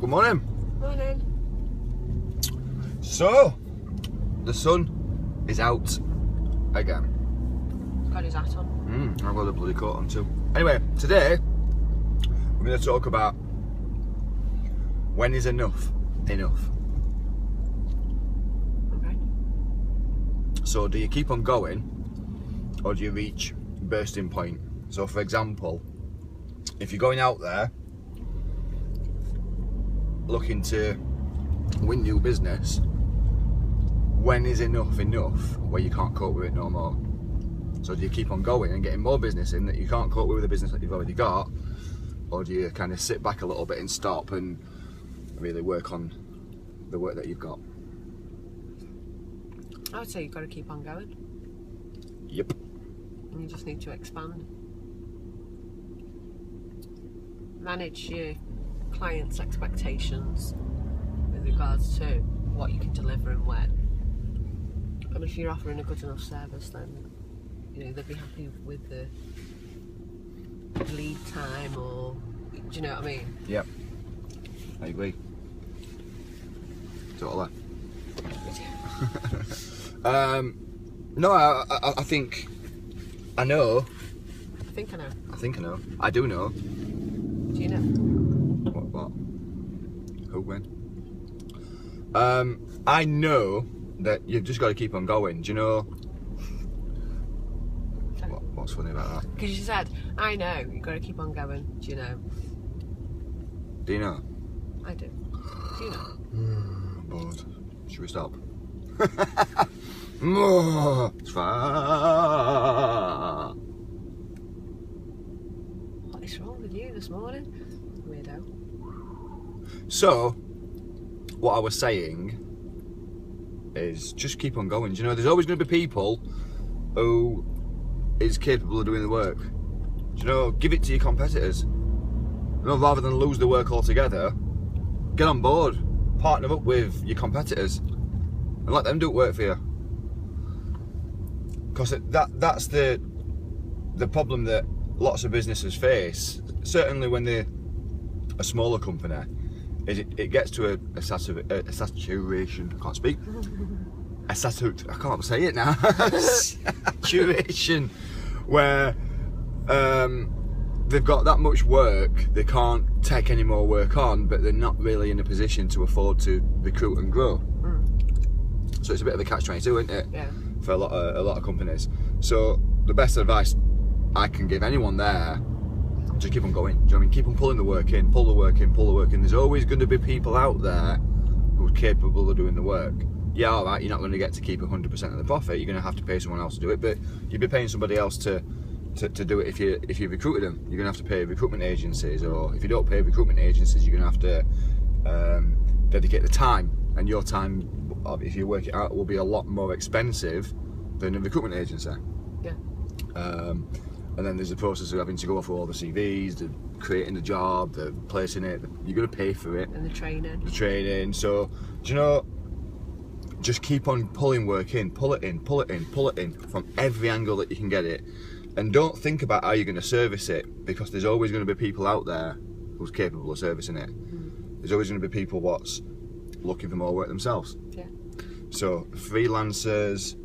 Good morning. Morning. So, the sun is out again. Got his hat on. I've got a bloody coat on too. Anyway, today we're going to talk about when is enough enough. Okay. So, do you keep on going or do you reach bursting point? So, for example, if you're going out there looking to win new business, when is enough where you can't cope with it no more? So do you keep on going and getting more business in that you can't cope with the business that you've already got, or do you kind of sit back a little bit and stop and really work on the work that you've got? I would say you've got to keep on going. Yep. And you just need to expand. Manage your clients' expectations with regards to what you can deliver and when. And if you're offering a good enough service, then they'll be happy with the lead time, or do you know what I mean? Yep. I agree. Totally. No, I think I know. I think I know. I think I know. I do know. Do you know? What? Who, when? I know that you've just got to keep on going. Do you know? What's funny about that? Because you said, I know, you've got to keep on going. Do you know? Do you know? I do. Do you know? I'm bored. Should we stop? It's far. What is wrong with you this morning? Weirdo. So, what I was saying is just keep on going. Do you know, there's always going to be people who is capable of doing the work. Do you know, give it to your competitors. You know, rather than lose the work altogether, get on board, partner up with your competitors and let them do work for you. Because that's the problem that lots of businesses face, certainly when they're a smaller company, is it gets to a saturation. I can't speak. I can't say it now. Saturation where they've got that much work, they can't take any more work on, but they're not really in a position to afford to recruit and grow. So it's a bit of a catch-22, isn't it? Yeah. For a lot of companies. So the best advice I can give anyone there, just keep on going. Do you know what I mean? Keep on pulling the work in, pull the work in, pull the work in. There's always going to be people out there who are capable of doing the work. Yeah, all right, you're not going to get to keep 100% of the profit. You're going to have to pay someone else to do it, but you'd be paying somebody else to do it if you recruited them. You're going to have to pay recruitment agencies, or if you don't pay recruitment agencies, you're going to have to dedicate the time, and your time, if you work it out, will be a lot more expensive than a recruitment agency. Yeah. And then there's the process of having to go through all the CVs, the creating the job, the placing it. You're going to pay for it. And the training. So, do you know, just keep on pulling work in, pull it in from every angle that you can get it. And don't think about how you're going to service it, because there's always going to be people out there who's capable of servicing it. There's always going to be people what's looking for more work themselves. Yeah. So freelancers,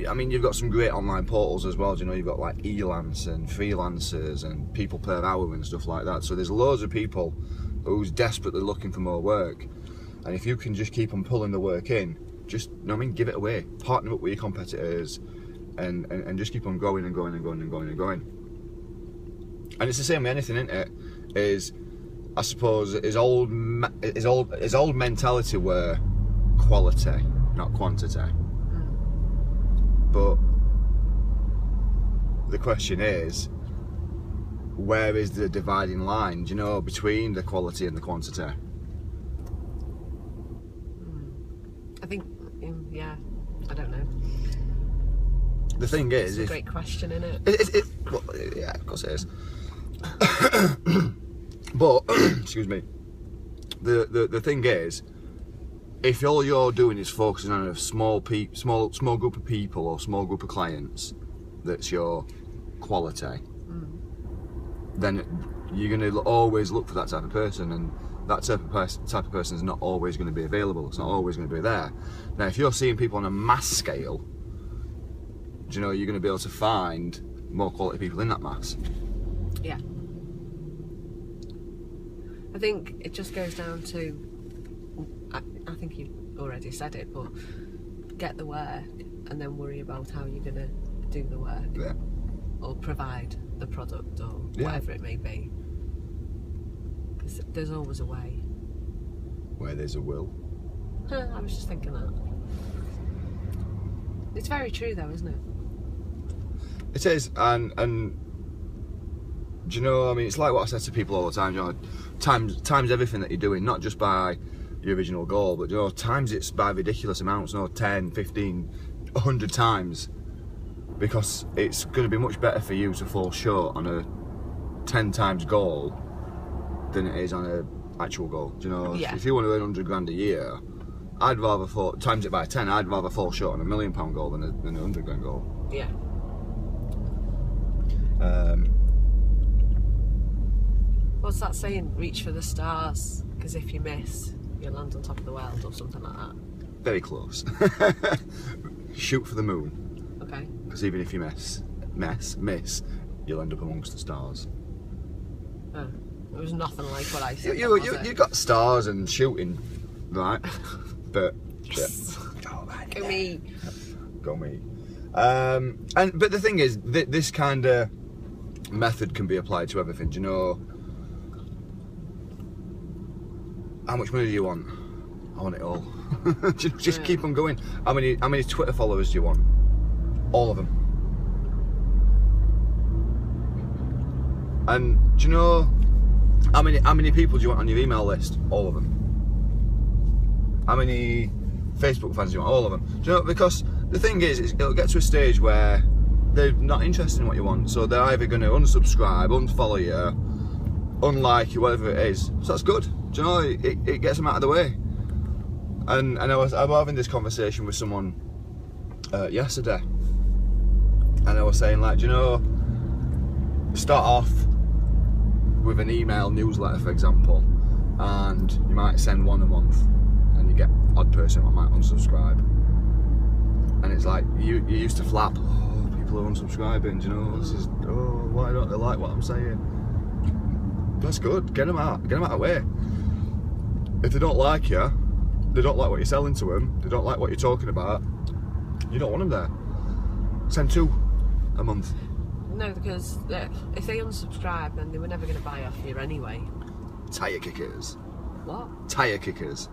I mean, you've got some great online portals as well. Do you know, you've got like Elance and freelancers and people per hour and stuff like that. So there's loads of people who's desperately looking for more work. And if you can just keep on pulling the work in, just, you know what I mean, give it away. Partner up with your competitors and just keep on going and going and going and going and going. And it's the same with anything, isn't it? Is, I suppose, his old mentality were quality, not quantity. But the question is, where is the dividing line, do you know, between the quality and the quantity? I think, yeah, I don't know. The thing is, it's a great question, isn't it? Well, yeah, of course it is. But excuse me. The thing is, if all you're doing is focusing on a small group of people or small group of clients, that's your quality, then you're going to always look for that type of person, and that type of person is not always going to be available. It's not always going to be there. Now, if you're seeing people on a mass scale, do you know you're going to be able to find more quality people in that mass? Yeah. I think it just goes down to, I think you already said it, but get the work and then worry about how you're going to do the work. Yeah. Or provide the product or whatever it may be. Because there's always a way. Where there's a will. I was just thinking that. It's very true though, isn't it? It is, and do you know, I mean, it's like what I said to people all the time, you know, times everything that you're doing, not just by your original goal, but you know, times it's by ridiculous amounts, you know, 10, 15, 100 times, because it's going to be much better for you to fall short on a 10 times goal than it is on an actual goal. Do you know, if you want to earn 100 grand a year, I'd rather times it by 10, I'd rather fall short on £1 million goal than a 100 grand goal. Yeah. What's that saying? Reach for the stars, because if you miss, you'll land on top of the world or something like that. Very close. Shoot for the moon. Okay. Because even if you miss, you'll end up amongst the stars. Oh, it was nothing like what I said. You got stars and shooting, right? But yes. Yeah. Go me. Go me. But the thing is, this kind of method can be applied to everything. Do you know? How much money do you want? I want it all. just keep on going. How many Twitter followers do you want? All of them. And do you know how many people do you want on your email list? All of them. How many Facebook fans do you want? All of them. Do you know, because the thing is, it'll get to a stage where they're not interested in what you want, so they're either going to unsubscribe, unfollow you, unlike you, whatever it is. So that's good. Do you know, it gets them out of the way. And I was having this conversation with someone yesterday, and I was saying, like, do you know, start off with an email newsletter, for example, and you might send one a month, and you get odd person that might unsubscribe, and it's like you used to flap, oh, people are unsubscribing, do you know, this is, oh, why don't they like what I'm saying? That's good. Get them out of the way. If they don't like you, they don't like what you're selling to them, they don't like what you're talking about, you don't want them there. Send 2 a month. No, because if they unsubscribe, then they were never going to buy off you anyway. Tyre kickers. What? Tyre kickers.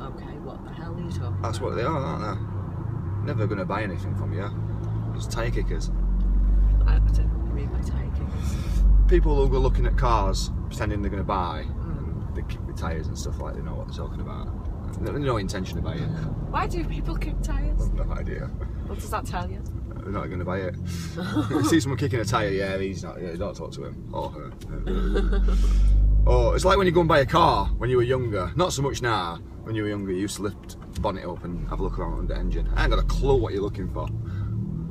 Okay, what the hell are you talking about? That's what they are, aren't they? Never going to buy anything from you. Just tyre kickers. I don't know what you mean by tyre kickers. People who go looking at cars, pretending they're going to buy, and they kick the tyres and stuff like they know what they're talking about. No intention of buying. Why do people kick tyres? No idea. What does that tell you? They're not going to buy it. See someone kicking a tyre, yeah, he's not. Yeah, don't talk to him or her. Oh, it's like when you go and buy a car when you were younger. Not so much now. When you were younger, you used to lift the bonnet up and have a look around under the engine. I ain't got a clue what you're looking for.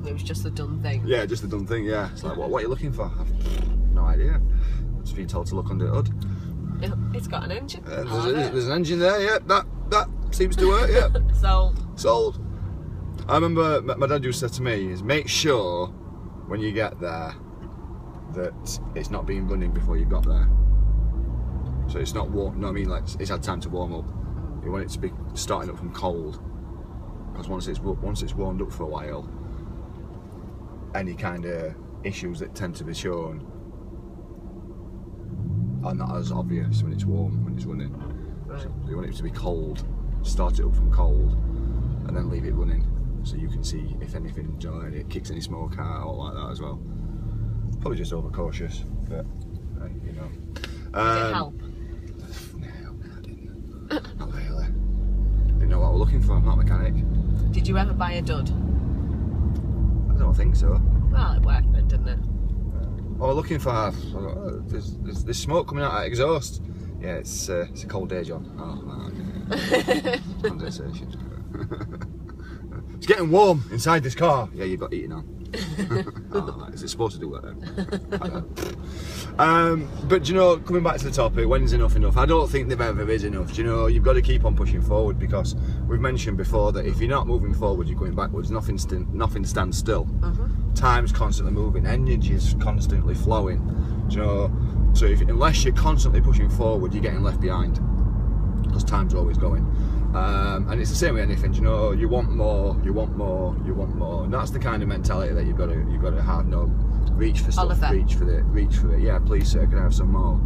It was just a done thing. Yeah, just a done thing. Yeah, it's like what are you looking for? I've no idea. I've just been told to look under the hood. It's got an engine. There's an engine there. Yeah, that seems to work. Yeah. Sold. I remember my dad used to say to me is make sure when you get there that it's not been running before you got there. So it's not warm. No, I mean, like it's had time to warm up. You want it to be starting up from cold, because once it's warmed up for a while, any kind of issues that tend to be shown are not as obvious when it's warm, when it's running. Right. So you want it to be cold, start it up from cold, and then leave it running, so you can see if anything, it kicks any smoke out or like that as well. Probably just overcautious, but you know. Did it help? No, I didn't. Not really. Didn't know what I was looking for. I'm not a mechanic. Did you ever buy a dud? I don't think so. Well, it worked then, didn't it? I was looking for. There's smoke coming out of exhaust. Yeah, it's a cold day, John. Oh, okay. Condensation. It's getting warm inside this car. Yeah, you've got heating on. Oh, is it supposed to do that then? But you know, coming back to the topic, when's enough enough? I don't think there ever is enough. You know, you've got to keep on pushing forward, because we've mentioned before that if you're not moving forward, you're going backwards. Nothing stands still. Time's constantly moving, energy's constantly flowing. You know, so unless you're constantly pushing forward, you're getting left behind, because time's always going. And it's the same with anything. You know, you want more, you want more, you want more, and that's the kind of mentality that you've got to have. No, reach for stuff, Oliver. reach for it. Yeah, please, sir, can I have some more?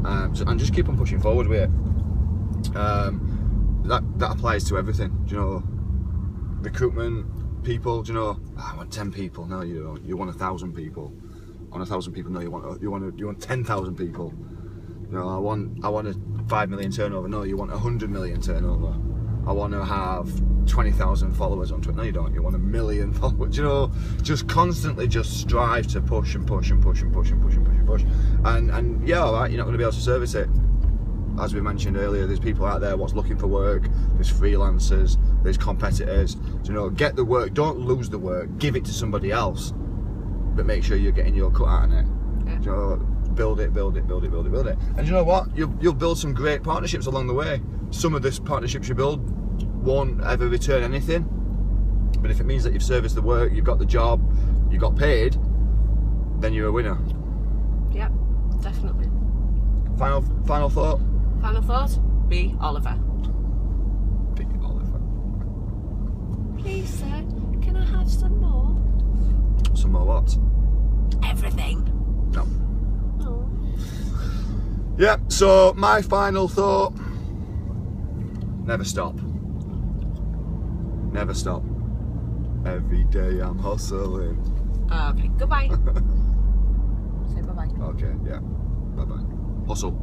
And just keep on pushing forward with it. That applies to everything. Do you know, recruitment, people. Do you know, I want 10 people. No, you don't. You want 1,000 people. I want 1,000 people. No, you want 10,000 people. You know, I want a 5 million turnover. No, you want 100 million turnover. I want to have 20,000 followers on Twitter. No, you don't. You want 1 million followers. You know, just constantly just strive to push and push and push and push and push and push and push. And yeah, all right, you're not going to be able to service it. As we mentioned earlier, there's people out there what's looking for work. There's freelancers. There's competitors. You know, get the work. Don't lose the work. Give it to somebody else. But make sure you're getting your cut out of it. Yeah. You know, build it. And you know what? You'll build some great partnerships along the way. Some of these partnerships you build won't ever return anything, but if it means that you've serviced the work, you've got the job, you got paid, then you're a winner. Yep, definitely. Final thought? Final thought? Be Oliver. Be Oliver. Please, sir, can I have some more? Some more what? Everything. No. Oh. Yeah, so my final thought: never stop. Never stop. Every day I'm hustling. Okay, goodbye. Say bye-bye. Okay, yeah. Bye-bye. Hustle.